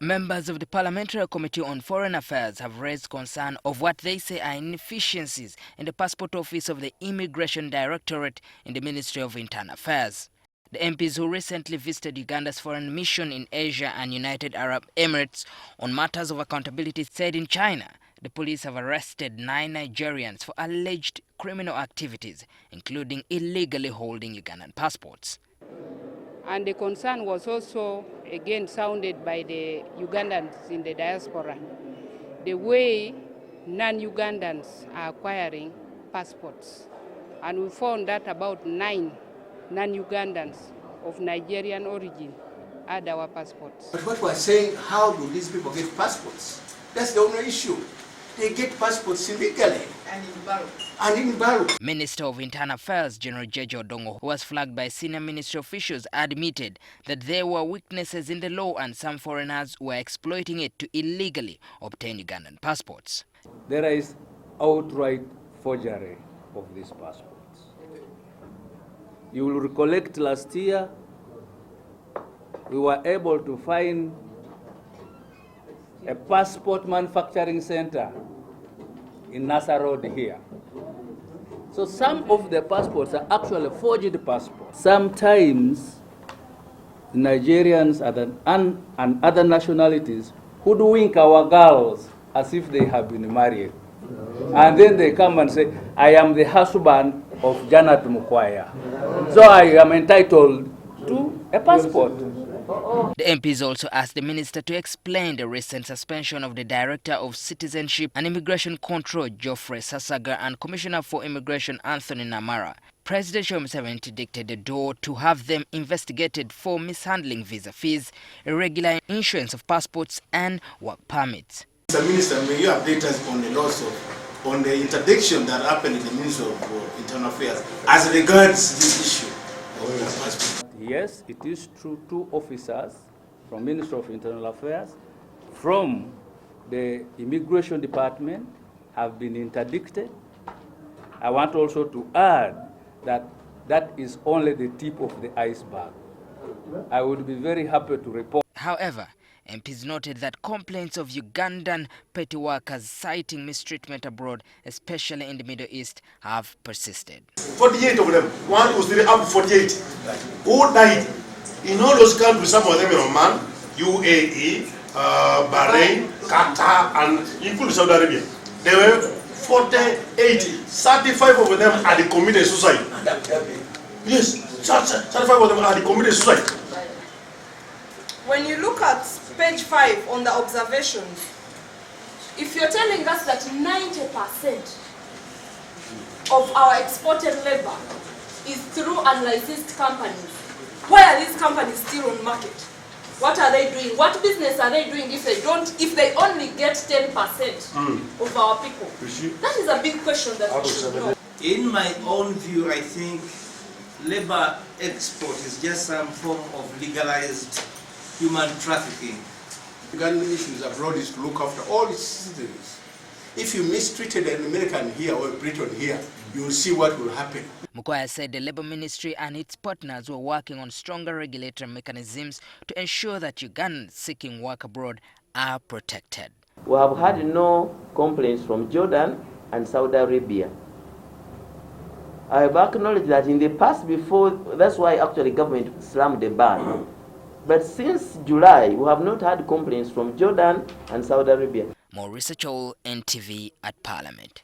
Members of the Parliamentary Committee on Foreign Affairs have raised concern of what they say are inefficiencies in the passport office of the Immigration Directorate in the Ministry of Internal Affairs. The MPs who recently visited Uganda's foreign mission in Asia and United Arab Emirates on matters of accountability said in China, the police have arrested 9 Nigerians for alleged criminal activities, including illegally holding Ugandan passports. And the concern was also again sounded by the Ugandans in the diaspora, the way non-Ugandans are acquiring passports. And we found that about 9 non-Ugandans of Nigerian origin had our passports. But what we're saying, how do these people get passports? That's the only issue. They get passports illegally and in barrels. Minister of Internal Affairs General Jeje Odongo, who was flagged by senior ministry officials, admitted that there were weaknesses in the law and some foreigners were exploiting it to illegally obtain Ugandan passports. There is outright forgery of these passports. You will recollect last year, we were able to find a passport manufacturing center in Nasa Road here. So some of the passports are actually forged passports. Sometimes Nigerians and other nationalities hoodwink our girls as if they have been married. And then they come and say, I am the husband of Janet Mukwaya, so I am entitled to a passport. The MPs also asked the minister to explain the recent suspension of the Director of Citizenship and Immigration Control, Geoffrey Sasaga, and Commissioner for Immigration, Anthony Namara. President Museveni interdicted the door to have them investigated for mishandling visa fees, irregular issuance of passports, and work permits. Mr. Minister, may you update us on the loss on the interdiction that happened in the Ministry of Internal Affairs as regards this issue of the passport? Yes, it is true. 2 officers from Ministry of Internal Affairs, from the Immigration Department, have been interdicted. I want also to add that that is only the tip of the iceberg. I would be very happy to report. However, MPs noted that complaints of Ugandan petty workers citing mistreatment abroad, especially in the Middle East, have persisted. 48 of them, one was really up to 48, who died in all those countries. Some of them in Oman, UAE, Bahrain, Qatar, and including Saudi Arabia. There were 48, 35 of them had committed suicide. Yes, 35 of them had committed suicide. When you look at page 5 on the observations, if you're telling us that 90% of our exported labor is through unlicensed companies, why are these companies still on market? What are they doing? What business are they doing if they only get 10% of our people? That is a big question that we should know. In my own view, I think labor export is just some form of legalized human trafficking. Ugandan issues abroad is to look after all its citizens. If you mistreated an American here or a Briton here, you will see what will happen. Mukwaya said the Labour Ministry and its partners were working on stronger regulatory mechanisms to ensure that Ugandans seeking work abroad are protected. We have had no complaints from Jordan and Saudi Arabia. I have acknowledged that in the past before, that's why actually government slammed the ban. But since July, we have not had complaints from Jordan and Saudi Arabia. More research all NTV at Parliament.